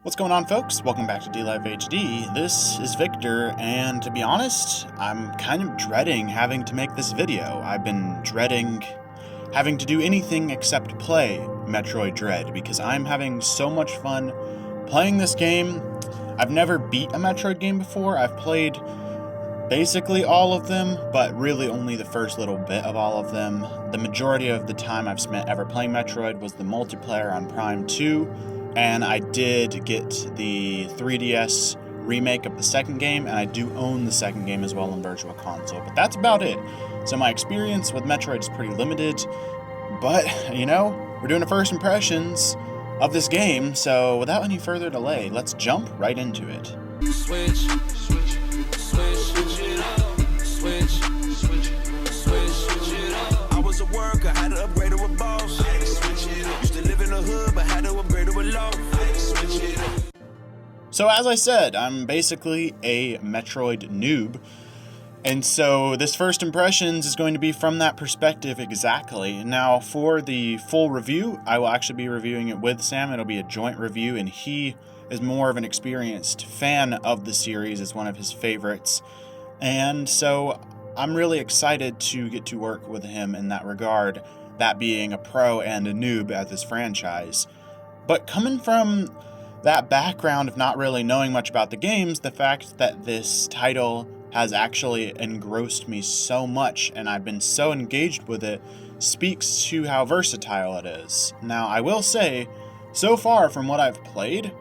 What's going on, folks? Welcome back to DLive HD. This is Victor, and to be honest, I'm kind of dreading having to make this video. I've been dreading having to do anything except play Metroid Dread, because I'm having so much fun playing this game. I've never beat a Metroid game before. I've played basically all of them, but really only the first little bit of all of them. The majority of the time I've spent ever playing Metroid was the multiplayer on Prime 2, and I did get the 3DS remake of the second game, and I do own the second game as well on Virtual Console, but that's about it. So my experience with Metroid is pretty limited, but, you know, we're doing a first impressions of this game, so without any further delay, let's jump right into it. Switch it up. I was a worker, had to upgrade to a boss. Used to live in the hood, but had to upgrade to a loft. So as I said, I'm basically a Metroid noob, and so this first impressions is going to be from that perspective exactly. Now, for the full review, I will actually be reviewing it with Sam. It'll be a joint review, and he is more of an experienced fan of the series. It's one of his favorites, and so I'm really excited to get to work with him in that regard, that being a pro and a noob at this franchise. But coming from that background of not really knowing much about the games, the fact that this title has actually engrossed me so much and I've been so engaged with it speaks to how versatile it is. Now, I will say, so far from what I've played,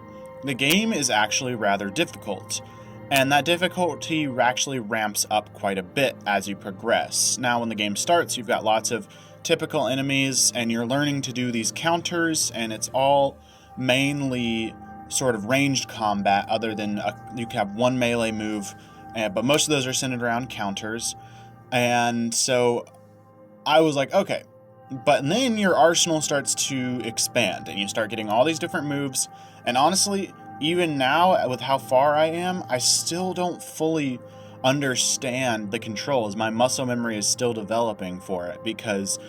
the game is actually rather difficult, and that difficulty actually ramps up quite a bit as you progress. Now, when the game starts, you've got lots of typical enemies, and you're learning to do these counters, and it's all mainly sort of ranged combat, other than you can have one melee move, but most of those are centered around counters. And so I was like, okay, but then your arsenal starts to expand, and you start getting all these different moves, and honestly, even now, with how far I am, I still don't fully understand the controls. My muscle memory is still developing for it, because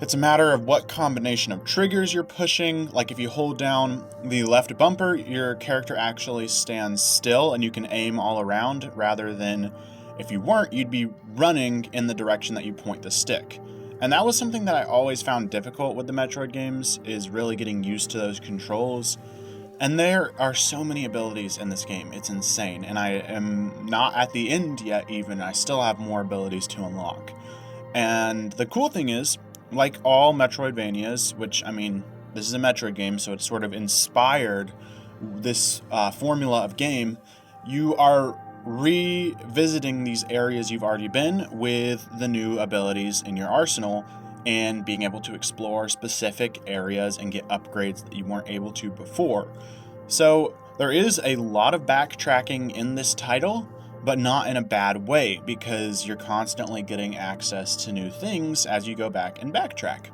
it's a matter of what combination of triggers you're pushing. Like if you hold down the left bumper, your character actually stands still and you can aim all around, rather than if you weren't, you'd be running in the direction that you point the stick. And that was something that I always found difficult with the Metroid games, is really getting used to those controls. And there are so many abilities in this game, it's insane, and I am not at the end yet even. I still have more abilities to unlock. And the cool thing is, like all Metroidvanias, which, I mean, this is a Metroid game, so it's sort of inspired this formula of game, you are revisiting these areas you've already been with the new abilities in your arsenal, and being able to explore specific areas and get upgrades that you weren't able to before. So there is a lot of backtracking in this title, but not in a bad way, because you're constantly getting access to new things as you go back and backtrack.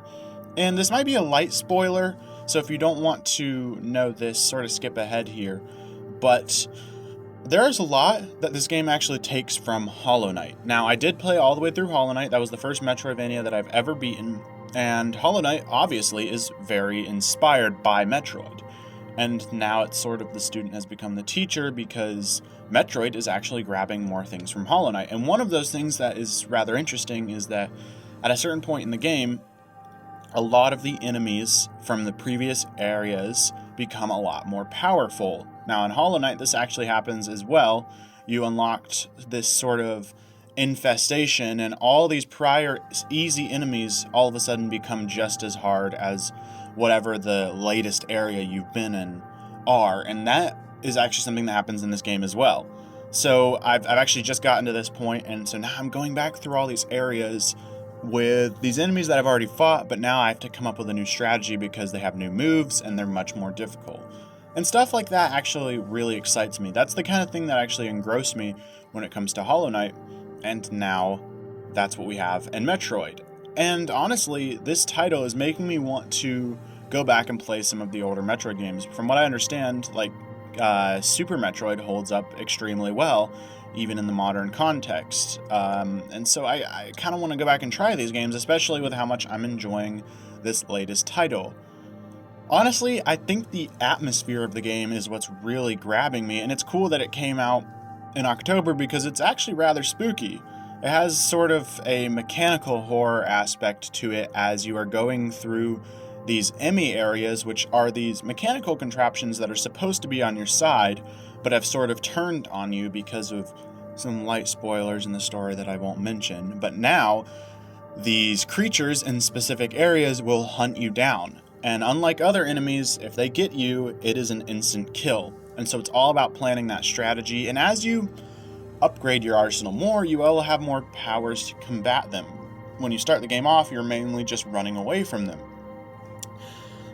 And this might be a light spoiler, so if you don't want to know this, sort of skip ahead here, but there's a lot that this game actually takes from Hollow Knight. Now, I did play all the way through Hollow Knight. That was the first Metroidvania that I've ever beaten, and Hollow Knight obviously is very inspired by Metroid. And now it's sort of the student has become the teacher, because Metroid is actually grabbing more things from Hollow Knight. And one of those things that is rather interesting is that at a certain point in the game, a lot of the enemies from the previous areas become a lot more powerful. Now, in Hollow Knight, this actually happens as well. You unlocked this sort of infestation, and all these prior easy enemies all of a sudden become just as hard as whatever the latest area you've been in are. And that is actually something that happens in this game as well. So I've actually just gotten to this point, and so now I'm going back through all these areas with these enemies that I've already fought, but now I have to come up with a new strategy because they have new moves and they're much more difficult. And stuff like that actually really excites me. That's the kind of thing that actually engrossed me when it comes to Hollow Knight, and now that's what we have in Metroid. And honestly, this title is making me want to go back and play some of the older Metroid games. From what I understand, like Super Metroid holds up extremely well, even in the modern context. And so I kind of want to go back and try these games, especially with how much I'm enjoying this latest title. Honestly, I think the atmosphere of the game is what's really grabbing me, and it's cool that it came out in October because it's actually rather spooky. It has sort of a mechanical horror aspect to it as you are going through these Emmy areas, which are these mechanical contraptions that are supposed to be on your side, but have sort of turned on you because of some light spoilers in the story that I won't mention. But now, these creatures in specific areas will hunt you down. And unlike other enemies, if they get you, it is an instant kill. And so it's all about planning that strategy. And as you upgrade your arsenal more, you will have more powers to combat them. When you start the game off, you're mainly just running away from them.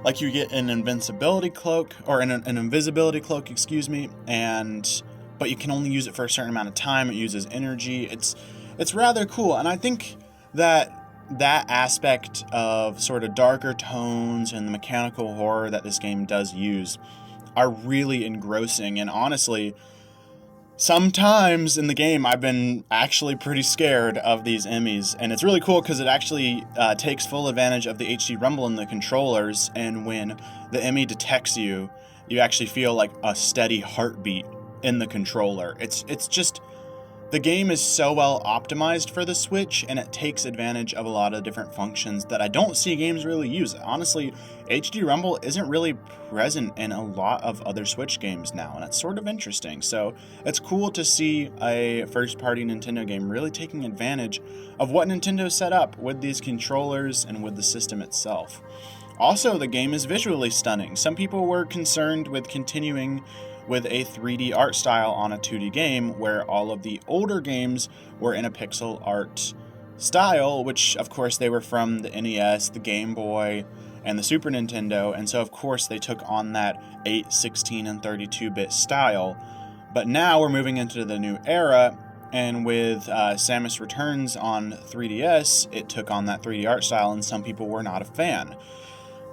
Like you get an invincibility cloak, or an invisibility cloak, but you can only use it for a certain amount of time. It uses energy. It's rather cool, and I think that aspect of sort of darker tones and the mechanical horror that this game does use are really engrossing. And honestly, sometimes in the game I've been actually pretty scared of these Emmys, and it's really cool because it actually takes full advantage of the HD rumble in the controllers, and when the Emmy detects you, you actually feel like a steady heartbeat in the controller. It's just, the game is so well optimized for the Switch, and it takes advantage of a lot of different functions that I don't see games really use. Honestly, HD Rumble isn't really present in a lot of other Switch games now, and it's sort of interesting. So it's cool to see a first-party Nintendo game really taking advantage of what Nintendo set up with these controllers and with the system itself. Also, the game is visually stunning. Some people were concerned with continuing with a 3D art style on a 2D game, where all of the older games were in a pixel art style, which of course they were from the NES, the Game Boy, and the Super Nintendo, and so of course they took on that 8, 16, and 32-bit style. But now we're moving into the new era, and with Samus Returns on 3DS, it took on that 3D art style, and some people were not a fan.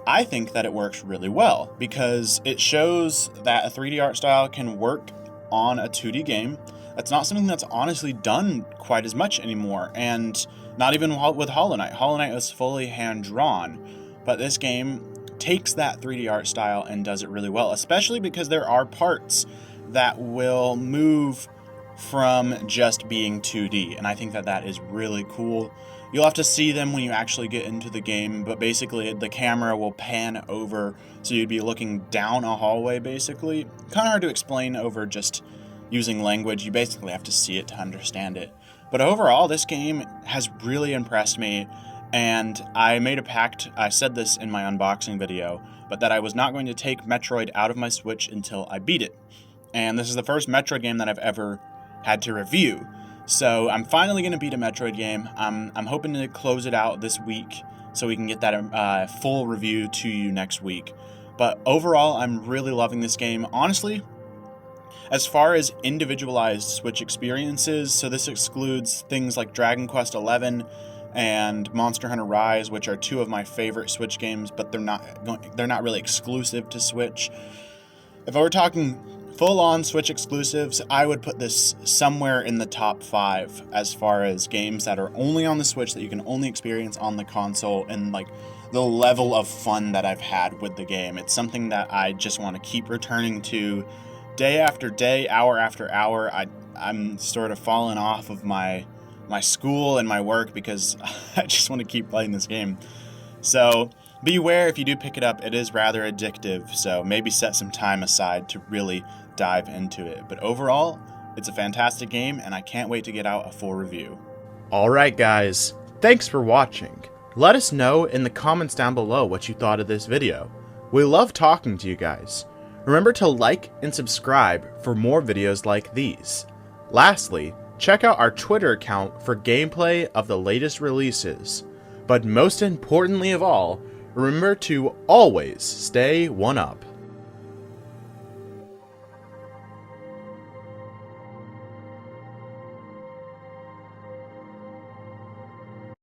I think that it works really well because it shows that a 3D art style can work on a 2D game. That's not something that's honestly done quite as much anymore, and not even with Hollow Knight. Hollow Knight was fully hand-drawn, but this game takes that 3D art style and does it really well, especially because there are parts that will move from just being 2D, and I think that that is really cool. You'll have to see them when you actually get into the game, but basically the camera will pan over, so you'd be looking down a hallway, basically. Kind of hard to explain over just using language. You basically have to see it to understand it. But overall, this game has really impressed me, and I made a pact, I said this in my unboxing video, but that I was not going to take Metroid out of my Switch until I beat it. And this is the first Metroid game that I've ever had to review. So I'm finally going to beat a Metroid game. I'm hoping to close it out this week so we can get that full review to you next week. But overall, I'm really loving this game. Honestly, as far as individualized Switch experiences, so this excludes things like Dragon Quest XI and Monster Hunter Rise, which are two of my favorite Switch games, but they're not really exclusive to Switch. If I were talking full-on Switch exclusives, I would put this somewhere in the top 5 as far as games that are only on the Switch that you can only experience on the console, and like the level of fun that I've had with the game. It's something that I just want to keep returning to day after day, hour after hour. I'm sort of falling off of my school and my work because I just want to keep playing this game. So beware if you do pick it up, it is rather addictive, so maybe set some time aside to really dive into it. But overall, it's a fantastic game, and I can't wait to get out a full review. Alright guys, thanks for watching. Let us know in the comments down below what you thought of this video. We love talking to you guys. Remember to like and subscribe for more videos like these. Lastly, check out our Twitter account for gameplay of the latest releases. But most importantly of all, remember to always stay 1-up.